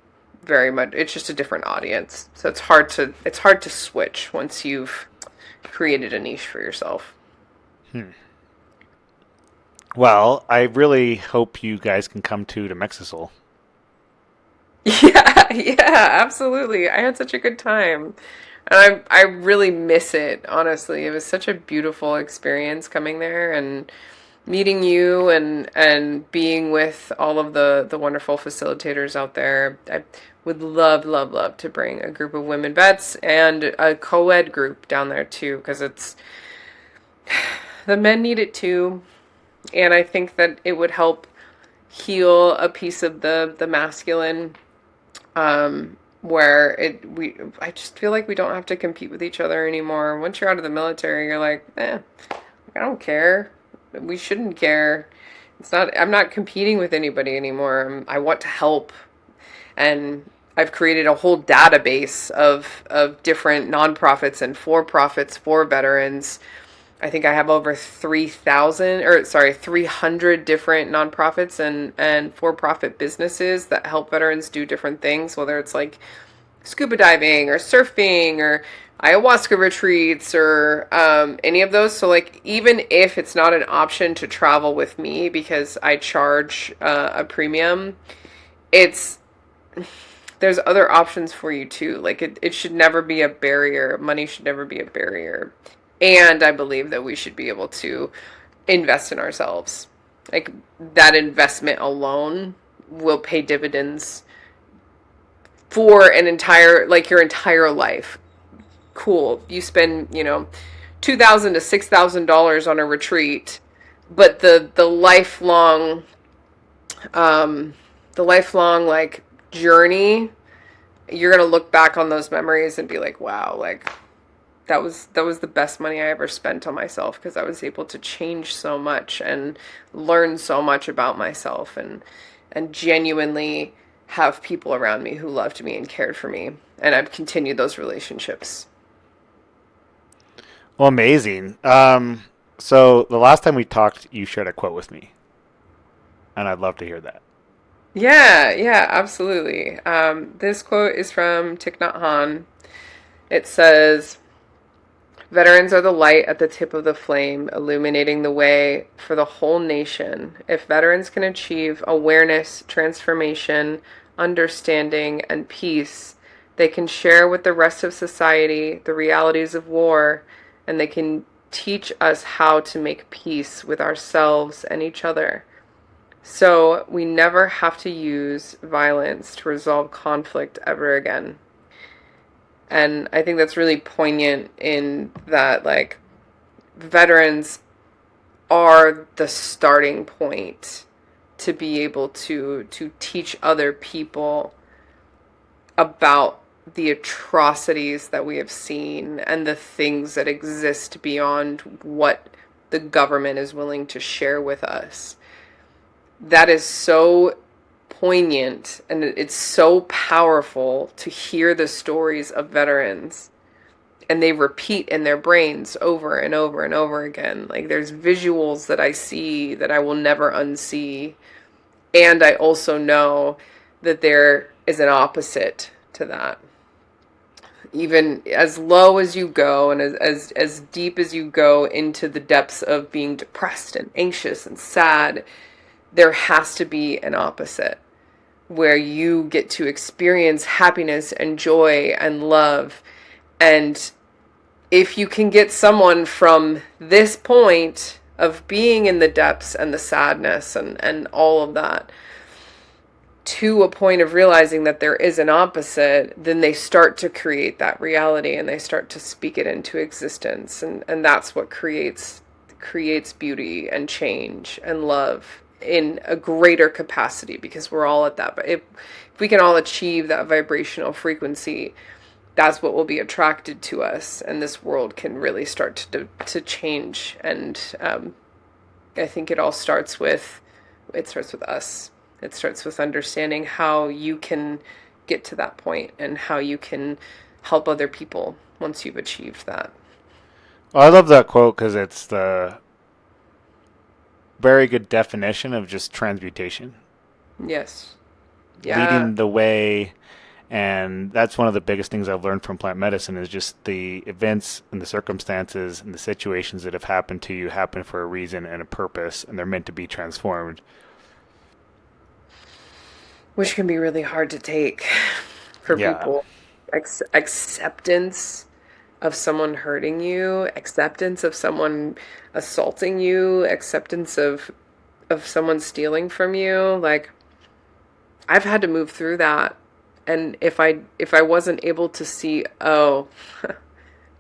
very much, it's just a different audience. So it's hard to switch once you've created a niche for yourself.
Hmm. Well, I really hope you guys can come to Mexisoul.
Yeah, yeah, absolutely. I had such a good time. And I really miss it, honestly. It was such a beautiful experience coming there and meeting you and being with all of the wonderful facilitators out there. I would love, love, love to bring a group of women vets and a co-ed group down there too, because it's the men need it too. And I think that it would help heal a piece of the masculine, where I just feel like we don't have to compete with each other anymore. Once you're out of the military, you're like, I don't care. We shouldn't care. I'm not competing with anybody anymore. I want to help. And I've created a whole database of different nonprofits and for-profits for veterans. I think I have over 300 different nonprofits and for-profit businesses that help veterans do different things, whether it's like scuba diving or surfing or ayahuasca retreats or any of those. So like even if it's not an option to travel with me because I charge a premium, it's there's other options for you too. Like it should never be a barrier. Money should never be a barrier. And I believe that we should be able to invest in ourselves. Like that investment alone will pay dividends for an entire, like your entire life. Cool. You spend, $2,000 to $6,000 on a retreat, but the lifelong like journey, you're gonna look back on those memories and be like, wow, like that was the best money I ever spent on myself because I was able to change so much and learn so much about myself and genuinely have people around me who loved me and cared for me. And I've continued those relationships.
Well, amazing. So the last time we talked, you shared a quote with me, and I'd love to hear that.
Yeah, yeah, absolutely. This quote is from Thich Nhat Hanh. It says, "Veterans are the light at the tip of the flame, illuminating the way for the whole nation. If veterans can achieve awareness, transformation, understanding, and peace, they can share with the rest of society the realities of war, and they can teach us how to make peace with ourselves and each other. So we never have to use violence to resolve conflict ever again." And I think that's really poignant in that, like, veterans are the starting point to be able to teach other people about the atrocities that we have seen and the things that exist beyond what the government is willing to share with us. That is so poignant and it's so powerful to hear the stories of veterans, and they repeat in their brains over and over and over again. Like there's visuals that I see that I will never unsee, and I also know that there is an opposite to that. Even as low as you go and as deep as you go into the depths of being depressed and anxious and sad, there has to be an opposite where you get to experience happiness and joy and love. And if you can get someone from this point of being in the depths and the sadness and all of that to a point of realizing that there is an opposite, then they start to create that reality and they start to speak it into existence. And that's what creates beauty and change and love in a greater capacity, because we're all at that. But if we can all achieve that vibrational frequency, that's what will be attracted to us, and this world can really start to change. And I think it all starts with us. It starts with understanding how you can get to that point and how you can help other people once you've achieved that.
Well, I love that quote because it's the very good definition of just transmutation,
Yes. Yeah.
leading the way. And that's one of the biggest things I've learned from plant medicine is just the events and the circumstances and the situations that have happened to you happen for a reason and a purpose, and they're meant to be transformed.
Which can be really hard to take for
Yeah.
people. Acceptance of someone hurting you, acceptance of someone assaulting you, acceptance of someone stealing from you. Like I've had to move through that. And if I wasn't able to see, oh,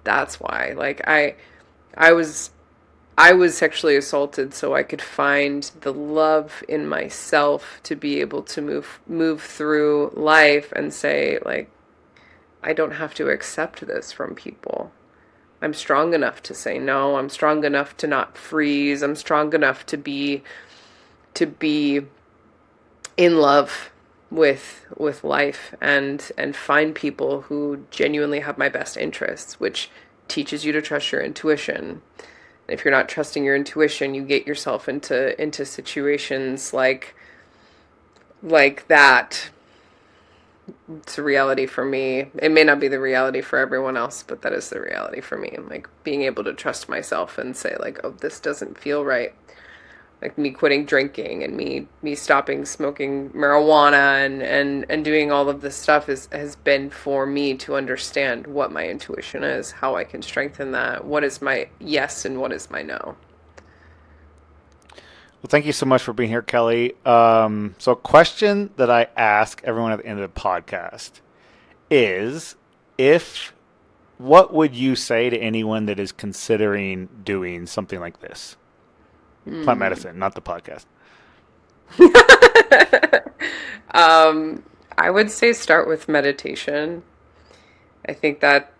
that's why. Like I was I was sexually assaulted so I could find the love in myself to be able to move through life and say, like, I don't have to accept this from people. I'm strong enough to say no. I'm strong enough to not freeze. I'm strong enough to be in love with life, and find people who genuinely have my best interests, which teaches you to trust your intuition. If you're not trusting your intuition, you get yourself into situations like that. It's a reality for me. It may not be the reality for everyone else, but that is the reality for me. Like being able to trust myself and say like, "Oh, this doesn't feel right." Like me quitting drinking and me stopping smoking marijuana and doing all of this stuff has been for me to understand what my intuition is, how I can strengthen that, what is my yes and what is my no.
Well, thank you so much for being here, Kelly. So, a question that I ask everyone at the end of the podcast is if what would you say to anyone that is considering doing something like this? Plant
Hmm.
medicine, not the podcast.
I would say start with meditation. I think that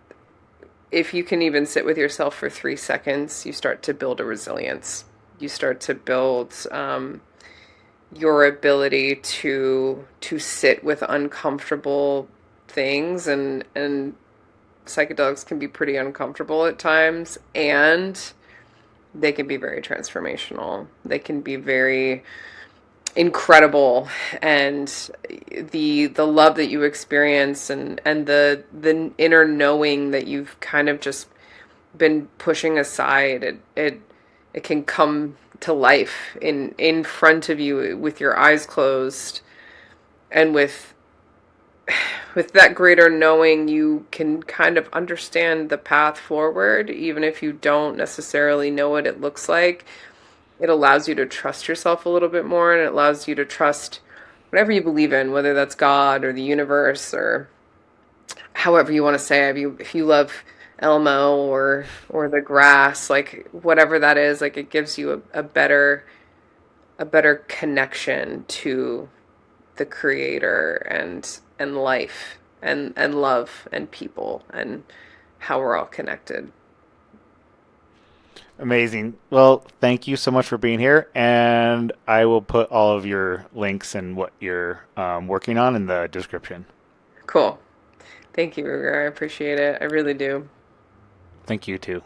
if you can even sit with yourself for 3 seconds, you start to build a resilience. You start to build your ability to sit with uncomfortable things, and psychedelics can be pretty uncomfortable at times, and they can be very transformational. They can be very incredible, and the love that you experience, and the inner knowing that you've kind of just been pushing aside, it can come to life in front of you with your eyes closed, and with that greater knowing, you can kind of understand the path forward, even if you don't necessarily know what it looks like. It allows you to trust yourself a little bit more, and it allows you to trust whatever you believe in, whether that's God or the universe or however you want to say it. If you love Elmo or the grass, like whatever that is, like it gives you a better connection to the creator and life and love and people and how we're all connected.
Amazing. Well, thank you so much for being here. And I will put all of your links and what you're working on in the description.
Cool. Thank you, Ruger. I appreciate it. I really do.
Thank you too.